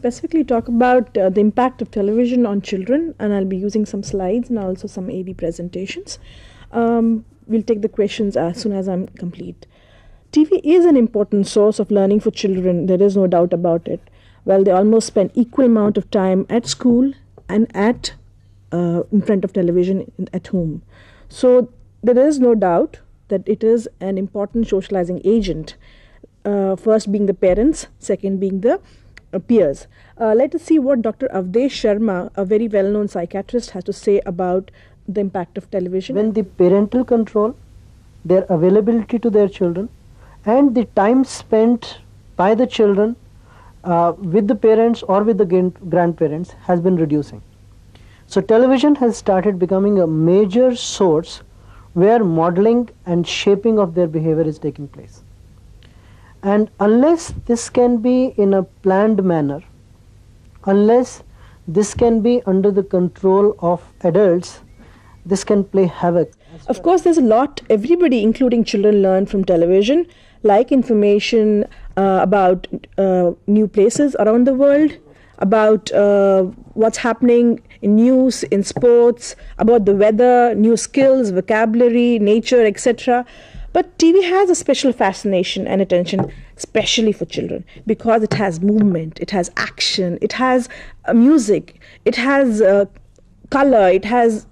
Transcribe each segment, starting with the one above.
specifically talk about the impact of television on children, and I'll be using some slides and also some AV presentations. We'll take the questions as soon as I'm complete. TV is an important source of learning for children, there is no doubt about it. Well, they almost spend equal amount of time at school and in front of television at home. So there is no doubt that it is an important socializing agent. First being the parents, second being the peers. Let us see what Dr. Avadhesh Sharma, a very well-known psychiatrist, has to say about the impact of television. When the parental control, their availability to their children, and the time spent by the children with the parents or with the grandparents has been reducing. So television has started becoming a major source where modeling and shaping of their behavior is taking place. And unless this can be in a planned manner, unless this can be under the control of adults, this can play havoc. Of course, there's a lot everybody, including children, learn from television, like information about new places around the world, about what's happening in news, in sports, about the weather, new skills, vocabulary, nature, etc. But TV has a special fascination and attention, especially for children, because it has movement, it has action, it has music, it has color, it has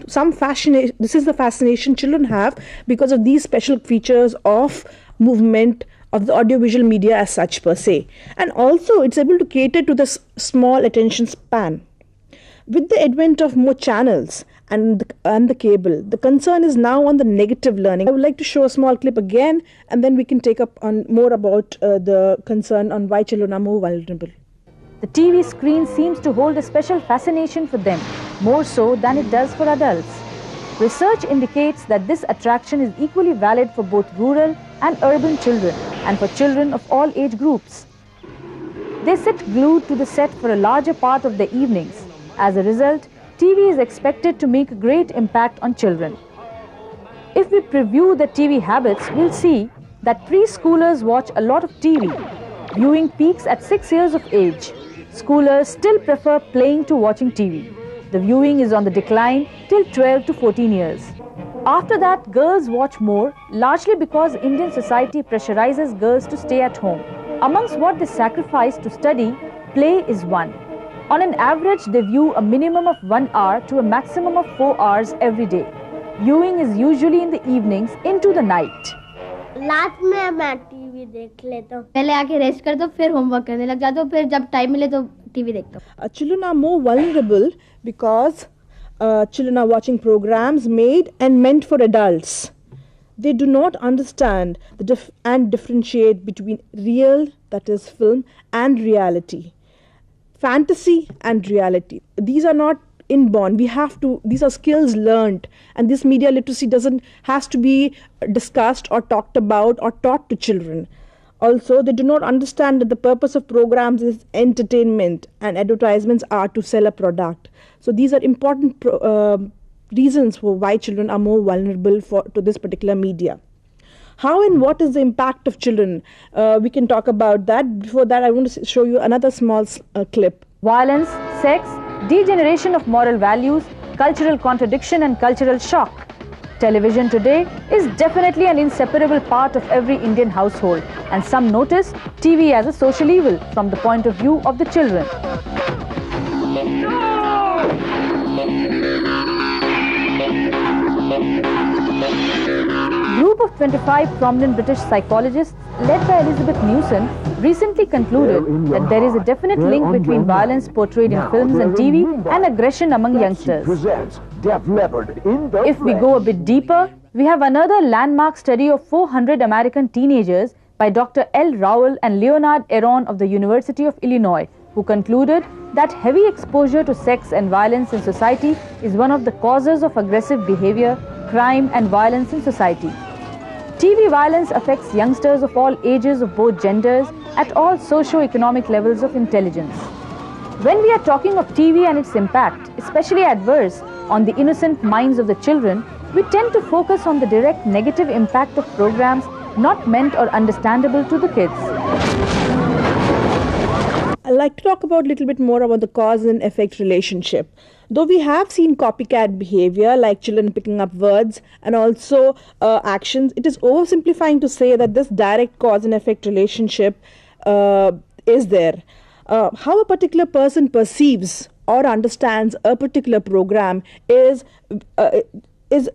some fascination. This is the fascination children have because of these special features of movement, of the audiovisual media as such per se. And also it's able to cater to the small attention span. With the advent of more channels and the cable, the concern is now on the negative learning. I would like to show a small clip again, and then we can take up on more about the concern on why children are more vulnerable. The TV screen seems to hold a special fascination for them, more so than it does for adults. Research indicates that this attraction is equally valid for both rural and urban children, and for children of all age groups. They sit glued to the set for a larger part of their evenings. As a result, TV is expected to make a great impact on children. If we preview the TV habits, we'll see that preschoolers watch a lot of TV. Viewing peaks at 6 years of age. Schoolers still prefer playing to watching TV. The viewing is on the decline till 12 to 14 years. After that, girls watch more, largely because Indian society pressurizes girls to stay at home. Amongst what they sacrifice to study, play is one. On an average, they view a minimum of 1 hour to a maximum of 4 hours every day. Viewing is usually in the evenings into the night. रात में मैं TV देख लेता हूँ. पहले आके rest करता हूँ, फिर होमवर्क करने लग जाता हूँ, फिर जब टाइम मिले तो टीवी देखता हूँ. Children are more vulnerable because children are watching programs made and meant for adults. They do not understand and differentiate between real, that is film, and reality. Fantasy and reality. These are not inborn. These are skills learned, and this media literacy has to be discussed or talked about or taught to children. Also, they do not understand that the purpose of programs is entertainment and advertisements are to sell a product. So these are important reasons for why children are more vulnerable to this particular media. How and what is the impact of children? We can talk about that. Before that, I want to show you another small clip. Violence, sex, degeneration of moral values, cultural contradiction and cultural shock. Television today is definitely an inseparable part of every Indian household, and some notice TV as a social evil from the point of view of the children. Group of 25 prominent British psychologists led by Elizabeth Newson recently concluded that there is a definite link between violence portrayed in films and TV and aggression among youngsters. If we go a bit deeper, we have another landmark study of 400 American teenagers by Dr. L. Rowell and Leonard Aron of the University of Illinois, who concluded that heavy exposure to sex and violence in society is one of the causes of aggressive behavior, crime and violence in society. TV violence affects youngsters of all ages of both genders at all socio-economic levels of intelligence. When we are talking of TV and its impact, especially adverse, on the innocent minds of the children, we tend to focus on the direct negative impact of programs not meant or understandable to the kids. I'd like to talk about a little bit more about the cause and effect relationship. Though we have seen copycat behavior like children picking up words and also actions, it is oversimplifying to say that this direct cause and effect relationship is there. How a particular person perceives or understands a particular program is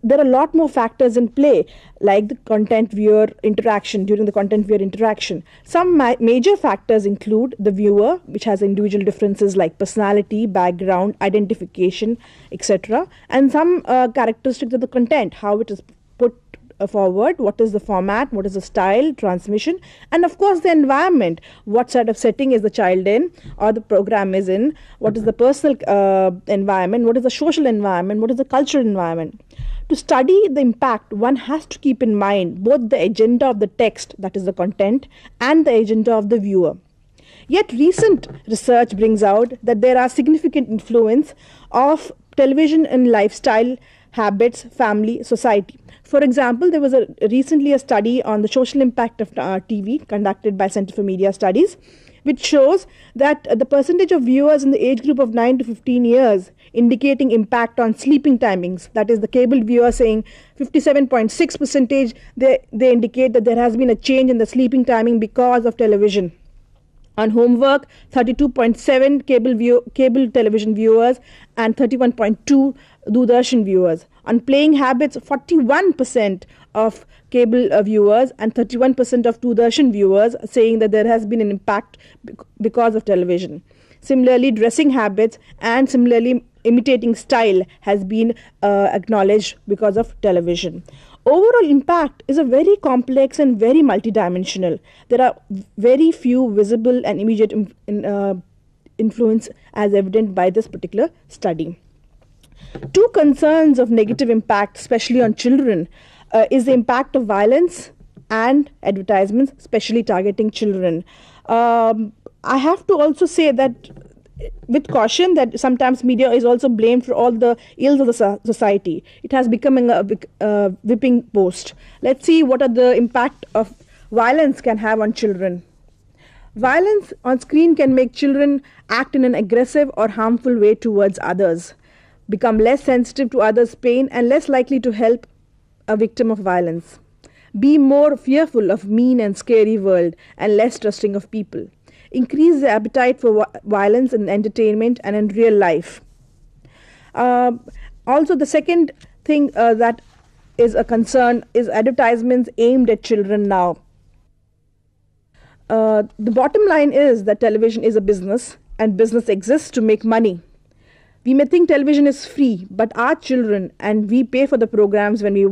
there are a lot more factors in play, like the content viewer interaction. During the content viewer interaction, some major factors include the viewer, which has individual differences like personality, background, identification, etc., and some characteristics of the content, how it is put forward, what is the format, what is the style, transmission, and of course the environment, what sort of setting is the child in or the program is in, what is the personal environment, what is the social environment, what is the cultural environment. To study the impact, one has to keep in mind both the agenda of the text, that is the content, and the agenda of the viewer. Yet recent research brings out that there are significant influence of television in lifestyle, habits, family, society. For example, there was recently a study on the social impact of TV conducted by Center for Media Studies, which shows that the percentage of viewers in the age group of 9 to 15 years indicating impact on sleeping timings, that is the cable viewer saying 57.6%, they indicate that there has been a change in the sleeping timing because of television. On homework, 32.7 cable television viewers and 31.2 Doordarshan viewers. On playing habits, 41% of cable viewers and 31% of Doordarshan viewers saying that there has been an impact because of television. Similarly, dressing habits and similarly imitating style has been acknowledged because of television. Overall impact is a very complex and very multidimensional. There are very few visible and immediate influence as evident by this particular study. Two concerns of negative impact, especially on children, is the impact of violence and advertisements, especially targeting children. I have to also say that with caution that sometimes media is also blamed for all the ills of the society. It has become a whipping post. Let's see what are the impact of violence can have on children. Violence on screen can make children act in an aggressive or harmful way towards others, become less sensitive to others' pain and less likely to help a victim of violence, be more fearful of mean and scary world and less trusting of people, increase the appetite for violence in entertainment and in real life. Also, the second thing that is a concern is advertisements aimed at children now. The bottom line is that television is a business and business exists to make money. We may think television is free, but our children, and we pay for the programs when we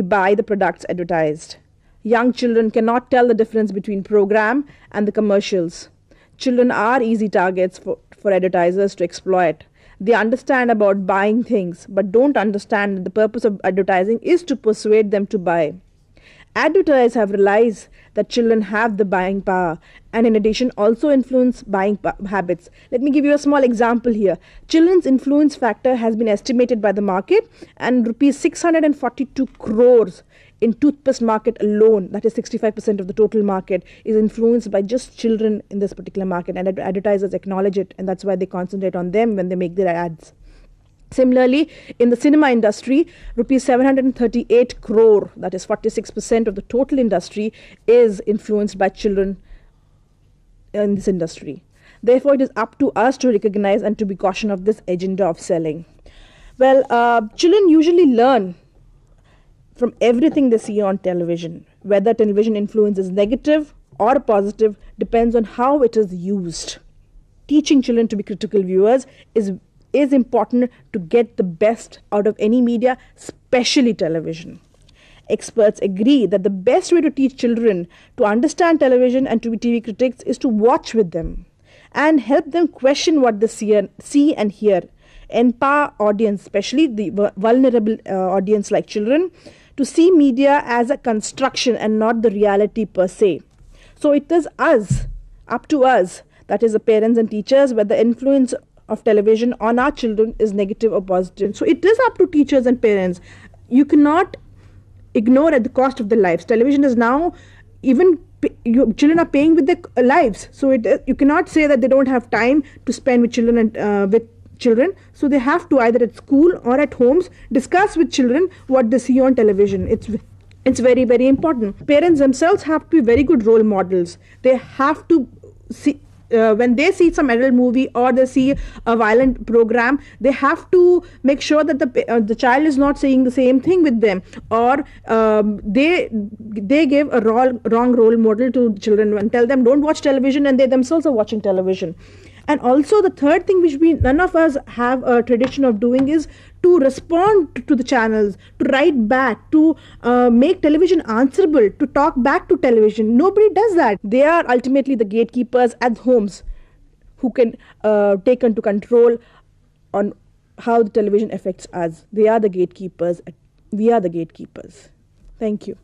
buy the products advertised. Young children cannot tell the difference between program and the commercials. Children are easy targets for advertisers to exploit. They understand about buying things, but don't understand that the purpose of advertising is to persuade them to buy. Advertisers have realized that children have the buying power and in addition also influence buying habits. Let me give you a small example here. Children's influence factor has been estimated by the market and rupees 642 crores in toothpaste market alone, that is 65% of the total market, is influenced by just children in this particular market, and advertisers acknowledge it, and that's why they concentrate on them when they make their ads. Similarly, in the cinema industry, rupees 738 crore, that is 46% of the total industry, is influenced by children in this industry. Therefore, it is up to us to recognize and to be cautious of this agenda of selling. Well, children usually learn from everything they see on television. Whether television influence is negative or positive depends on how it is used. Teaching children to be critical viewers is important to get the best out of any media, especially television. Experts agree that the best way to teach children to understand television and to be TV critics is to watch with them and help them question what they see and hear. Empower audience, especially the vulnerable audience like children, to see media as a construction and not the reality per se. So it is up to us, that is the parents and teachers, whether the influence of television on our children is negative or positive. So it is up to teachers and parents. You cannot ignore at the cost of their lives. Television is now, even children are paying with their lives. So you cannot say that they don't have time to spend with children and with children. So they have to, either at school or at homes, discuss with children what they see on television. It's very, very important. Parents themselves have to be very good role models. They have to see, when they see some adult movie or they see a violent program, they have to make sure that the child is not saying the same thing with them, or they give a wrong role model to children and tell them don't watch television, and they themselves are watching television. And also the third thing which none of us have a tradition of doing is to respond to the channels, to write back, to make television answerable, to talk back to television. Nobody does that. They are ultimately the gatekeepers at homes who can take into control on how the television affects us. They are the gatekeepers. We are the gatekeepers. Thank you.